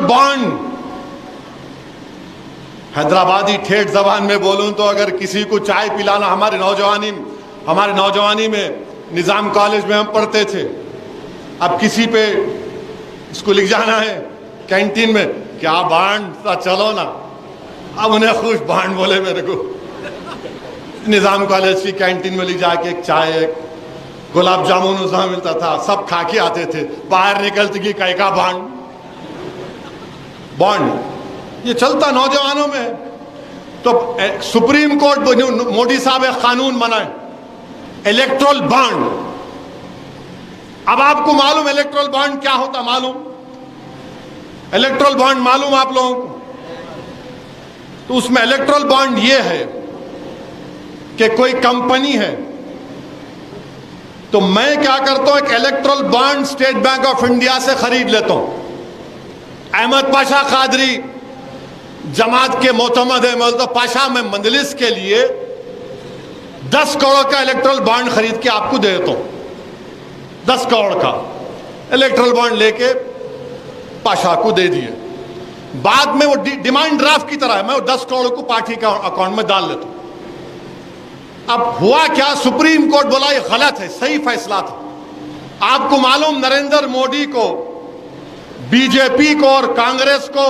Bond. Hyderabadi ठेठ जबान में बोलूं तो अगर किसी को चाय पिलाना, हमारे नौजवानी में निजाम कॉलेज में हम पढ़ते थे, अब किसी पे इसको लिख जाना है कैंटीन में, क्या बांड चलो ना, अब उन्हें खुश बांड बोले मेरे को। निजाम कॉलेज की कैंटीन में लिख जाके एक चाय, एक गुलाब जामुन उसमें मिलता था, सब खा के आते थे, बाहर निकलते कि कई का बॉन्ड। ये चलता नौजवानों में। तो सुप्रीम कोर्ट मोदी साहब एक कानून बनाए, इलेक्ट्रल बॉन्ड। अब आपको मालूम इलेक्ट्रल बॉन्ड क्या होता? मालूम इलेक्ट्रल बॉन्ड मालूम आप लोगों को? तो उसमें इलेक्ट्रल बॉन्ड ये है कि कोई कंपनी है, तो मैं क्या करता हूं, एक erectile bond state bank of India से खरीद लेता हूं। अहमद पाशा कादरी जमात के मोतमद है, तो पाशा में मंजलिस के लिए 10 करोड़ का इलेक्ट्रल बॉन्ड खरीद के आपको दे देता हूं। 10 करोड़ का इलेक्ट्रल बॉन्ड लेके पाशा को दे दिए। बाद में वो डिमांड ड्राफ्ट की तरह है, मैं वो 10 करोड़ को पार्टी के अकाउंट में डाल लेता हूं। अब हुआ क्या, सुप्रीम कोर्ट बोला ये गलत है, सही फैसला था। आपको मालूम नरेंद्र मोदी को, बीजेपी को और कांग्रेस को,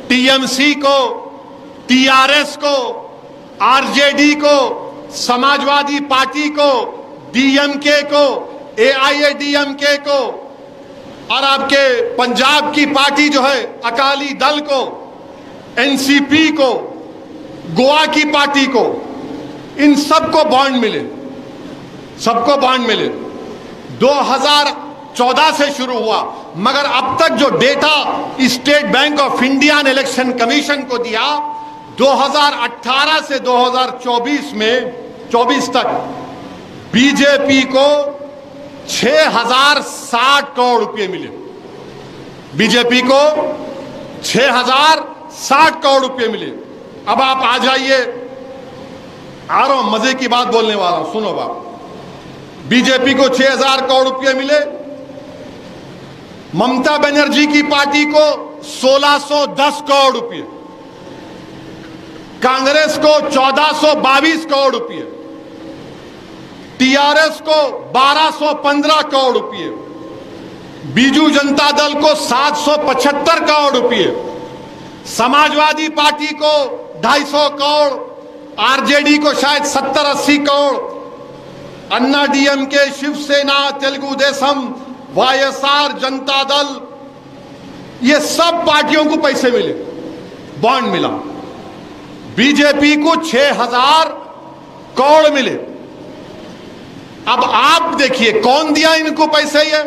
टीएमसी को, टीआरएस को, आरजेडी को, समाजवादी पार्टी को, डीएमके को, एआईएडीएमके को और आपके पंजाब की पार्टी जो है अकाली दल को, एनसीपी को, गोवा की पार्टी को, इन सबको बॉन्ड मिले, सबको बॉन्ड मिले। 2014 से शुरू हुआ, मगर अब तक जो data state bank of India ने इलेक्शन कमीशन को दिया, 2018 से 2024 में 24 तक बीजेपी को 6060 करोड़ रुपए मिले। बीजेपी को 6060 करोड़ रुपए मिले। अब आप आ जाइए, आ रहा हूं, मजे की बात बोलने वाला हूं, सुनो बात। बीजेपी को 6000 करोड़ रुपए मिले, ममता बनर्जी की पार्टी को 1610 करोड़ रुपए, कांग्रेस को 1422 करोड़ रुपए, टीआरएस को 1215 करोड़ रुपए, बीजू जनता दल को 775 करोड़ रुपए, समाजवादी पार्टी को 250 करोड़, आरजेडी को शायद 70-80 करोड़, अन्ना डीएमके, शिवसेना, तेलुगु देशम, वाईएसआर, जनता दल, ये सब पार्टियों को पैसे मिले, बॉन्ड मिला। बीजेपी को 6000 करोड़ मिले। अब आप देखिए कौन दिया इनको पैसे, ये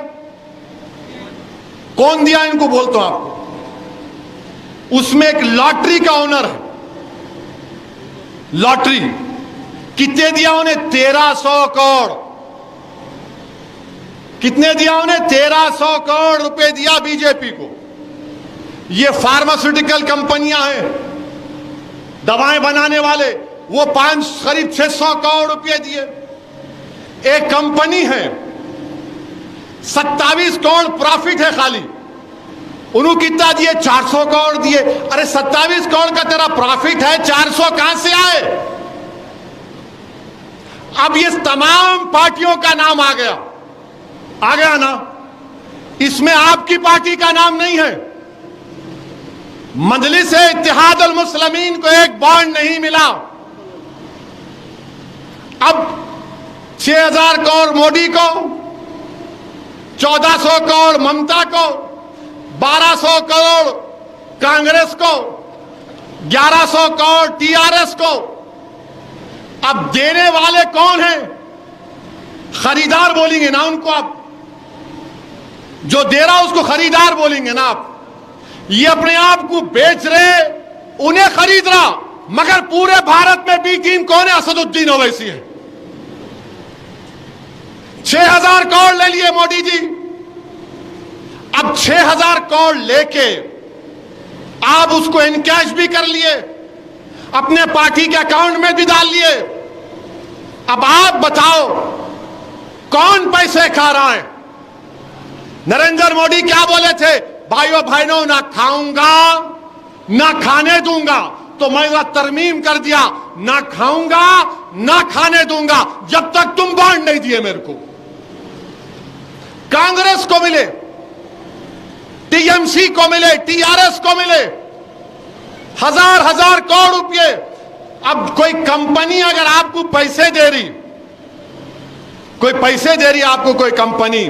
कौन दिया इनको, बोलता हूं आपको। उसमें एक लॉटरी का ओनर है, लॉटरी कितने दिया उन्हें? 1300 करोड़। कितने दिया उन्हें? 1300 करोड़ रुपए दिया बीजेपी को। ये फार्मास्यूटिकल कंपनियां हैं, दवाएं बनाने वाले, वो करीब 600 करोड़ रुपए दिए। एक कंपनी है 27 करोड़ प्रॉफिट है खाली, उन्होंने कितना दिए? 400 करोड़ दिए। अरे 27 करोड़ का तेरा प्रॉफिट है, 400 कहां से आए? अब ये तमाम पार्टियों का नाम आ गया ना, इसमें आपकी पार्टी का नाम नहीं है। मजलिस इत्तेहाद अल मुस्लिमीन को एक बॉन्ड नहीं मिला। अब 6000 करोड़ मोदी को, 1400 करोड़ ममता को, 1200 करोड़ कांग्रेस को, 1100 करोड़ टीआरएस को। अब देने वाले कौन हैं? खरीदार बोलेंगे ना उनको, आप जो दे रहा उसको खरीदार बोलेंगे ना आप। ये अपने आप को बेच रहे, उन्हें खरीद रहा, मगर पूरे भारत में बी टीम कौन है? असदुद्दीन ओवैसी है। 6000 करोड़ ले लिए मोदी जी। अब 6000 करोड़ लेके आप उसको इनकैश भी कर लिए, अपने पार्टी के अकाउंट में भी डाल लिए। अब आप बताओ कौन पैसे खा रहा है? नरेंद्र मोदी क्या बोले थे? भाइयों बहनों, ना खाऊंगा ना खाने दूंगा। तो मैं तरमीम कर दिया, ना खाऊंगा ना खाने दूंगा जब तक तुम बॉन्ड नहीं दिए मेरे को। कांग्रेस को मिले, टीएमसी को मिले, टीआरएस को मिले हजार हजार करोड़ रुपए। अब कोई कंपनी अगर आपको पैसे दे रही, कोई पैसे दे रही आपको कोई कंपनी,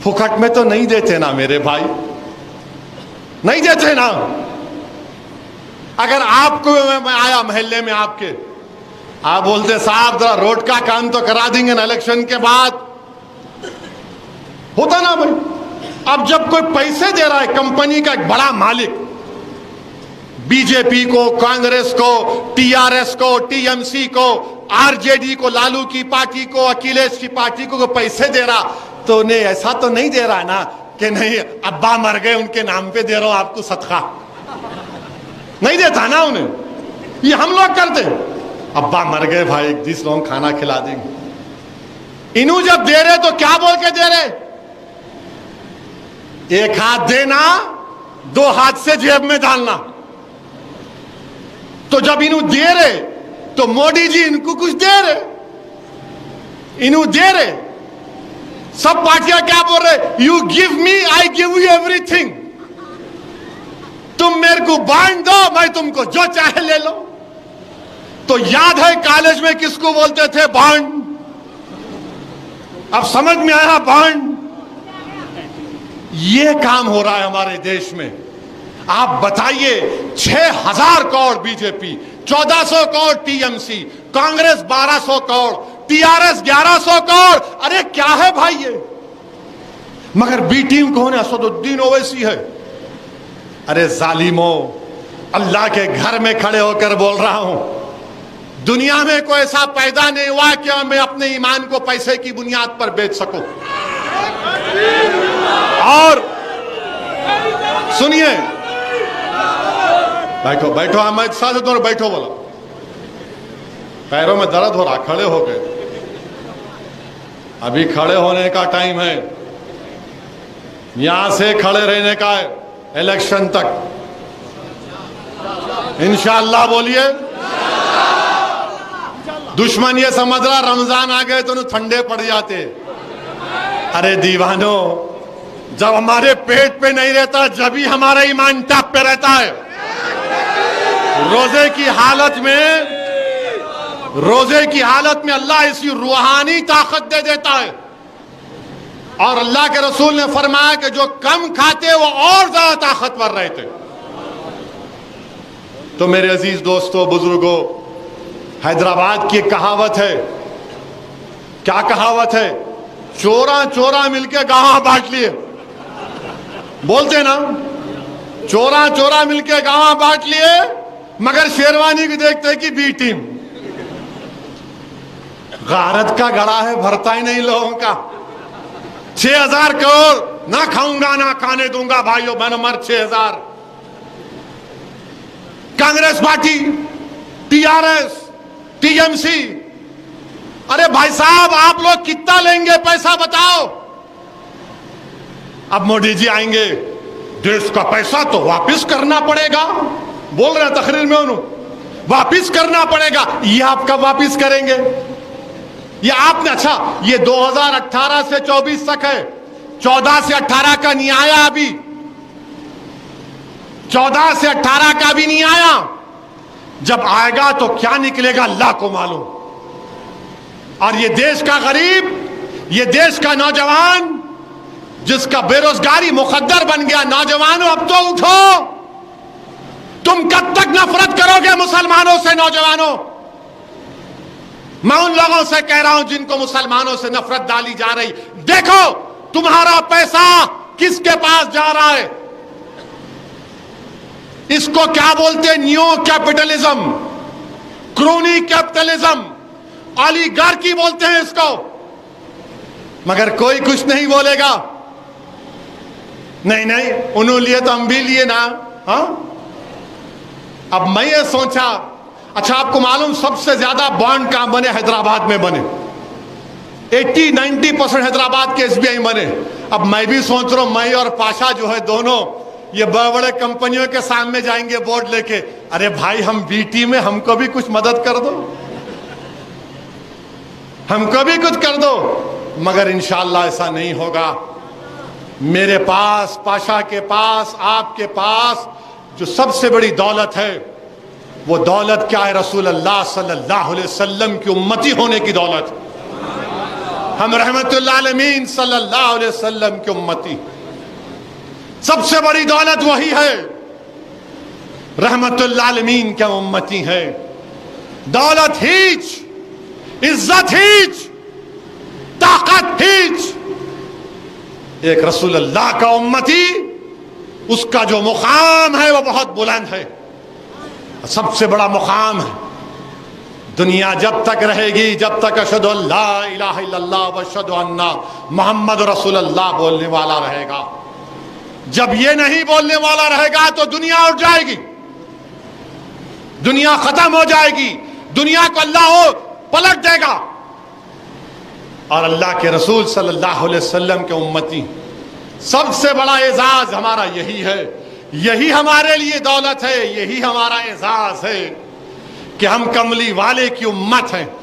फुकट में तो नहीं देते ना मेरे भाई, नहीं देते ना। अगर आपको मैं आया मोहल्ले में आपके, आप बोलते साहब जरा रोड का काम तो करा देंगे ना इलेक्शन के बाद, होता ना भाई। अब जब कोई पैसे दे रहा है कंपनी का एक बड़ा मालिक, बीजेपी को, कांग्रेस को, टीआरएस को, टीएमसी को, आरजेडी को, लालू की पार्टी को, अखिलेश की पार्टी को पैसे दे रहा, तो उन्हें ऐसा तो नहीं दे रहा ना कि नहीं अब्बा मर गए उनके नाम पे दे रहा हूं आपको सदका, नहीं देता ना उन्हें। ये हम लोग करते, अब्बा मर गए भाई 20 लोग खाना खिला देंगे। इन्हों जब दे रहे तो क्या बोल के दे रहे, एक हाथ देना, दो हाथ से जेब में डालना। तो जब इन्हों दे रहे तो मोदी जी इनको कुछ दे रहे, इन्हों दे रहे। सब पार्टियां क्या बोल रहे, you give me I give you everything. तुम मेरे को बांट दो, मैं तुमको जो चाहे ले लो। तो याद है कॉलेज में किसको बोलते थे बॉन्ड, अब समझ में आया बॉन्ड। ये काम हो रहा है हमारे देश में। आप बताइए, 6000 crore BJP, 1400 crore TMC, Congress 1200 crore, TRS 1100 crore. अरे क्या है भाई ये। मगर बी टीम कौन है, असदुद्दीन ओवैसी है। अरे जालिमो, अल्लाह के घर में खड़े होकर बोल रहा हूं, दुनिया में कोई ऐसा पैदा नहीं हुआ कि मैं अपने ईमान को पैसे की बुनियाद पर बेच सकूं। और सुनिए, बैठो बैठो, अहमद साहब दोनों बैठो, बोला पैरों में दर्द हो रहा, खड़े हो गए। अभी खड़े होने का टाइम है, यहां से खड़े रहने का है इलेक्शन तक, इंशाअल्लाह। बोलिए, दुश्मन ये समझ रहा रमजान आ गए तो ठंडे पड़ जाते। अरे दीवानो, जब हमारे पेट पे नहीं रहता, जब ही हमारा ईमान टॉप पे रहता है। रोजे की हालत में अल्लाह ऐसी रूहानी ताकत दे देता है। और अल्लाह के रसूल ने फरमाया कि जो कम खाते वो और ज्यादा ताकतवर रहते। तो मेरे अजीज दोस्तों, बुजुर्गों, हैदराबाद की कहावत है, क्या कहावत है, चोरा चोरा मिलके गांव बांट लिए, बोलते ना, चोरा चोरा मिलके गांव बांट लिए, मगर शेरवानी भी देखते कि बी टीम। गारत का गड़ा है, भरता ही नहीं लोगों का। 6000 करोड़, ना खाऊंगा ना खाने दूंगा भाइयों बहनों, मर 6000। कांग्रेस पार्टी, टीआरएस, टीएमसी, अरे भाई साहब आप लोग कितना लेंगे पैसा बताओ। अब मोदी जी आएंगे, देश का पैसा तो वापस करना पड़ेगा, बोल रहे हैं तकरीर में उन्होंने, वापस करना पड़ेगा। ये आप कब वापस करेंगे, ये आपने, अच्छा ये 2018 से 24 तक है, 14 से 18 का नहीं आया अभी, 14 से 18 का भी नहीं आया। जब आएगा तो क्या निकलेगा अल्लाह को मालूम। और ये देश का गरीब, ये देश का नौजवान जिसका बेरोजगारी मुकद्दर बन गया, नौजवानों अब तो उठो। तुम कब तक नफरत करोगे मुसलमानों से। नौजवानों, मैं उन लोगों से कह रहा हूं जिनको मुसलमानों से नफरत डाली जा रही, देखो तुम्हारा पैसा किसके पास जा रहा है। इसको क्या बोलते हैं, new capitalism, crony capitalism, oligarchy बोलते हैं इसको। मगर कोई कुछ नहीं बोलेगा, नहीं नहीं उन्होंने लिए तो हम भी लिए ना। हाँ, अब मैं ये सोचा, अच्छा आपको मालूम सबसे ज्यादा बॉन्ड कहां बने, हैदराबाद में बने। 80-90% हैदराबाद के एसबीआई बने। अब मैं भी सोच रहा हूं, मैं और पाशा जो है दोनों ये बड़े बड़े कंपनियों के सामने जाएंगे बोर्ड लेके, अरे भाई हम बीटी में, हमको भी कुछ मदद कर दो, हमको भी कुछ कर दो। मगर इंशाअल्लाह ऐसा नहीं होगा। मेरे पास, पाशा के पास, आपके पास जो सबसे बड़ी दौलत है वो दौलत क्या है? रसूल अल्लाह सल्लल्लाहु अलैहि वसल्लम की उम्मती होने की दौलत। हम रहमतुल्लाह आलमीन सल्लल्लाहु अलैहि वसल्लम की उम्मती, सबसे बड़ी दौलत वही है, रहमतुल्लाह आलमीन के उम्मती है। दौलत हीच, इज्जत हीच, ताकत हीच, एक रसूल अल्लाह का उम्मती, उसका जो मुकाम है वो बहुत बुलंद है, सबसे बड़ा मुकाम है। दुनिया जब तक रहेगी, जब तक अशहदु अल्ला इलाहा इल्लल्लाह व अशहदु अन्ना मुहम्मद रसूलुल्लाह बोलने वाला रहेगा। जब ये नहीं बोलने वाला रहेगा तो दुनिया उठ जाएगी, दुनिया खत्म हो जाएगी, दुनिया को अल्लाह पलट देगा। और अल्लाह के रसूल सल्लल्लाहु अलैहि वसल्लम के उम्मती, सबसे बड़ा एजाज हमारा यही है, यही हमारे लिए दौलत है, यही हमारा एजाज है कि हम कमली वाले की उम्मत हैं।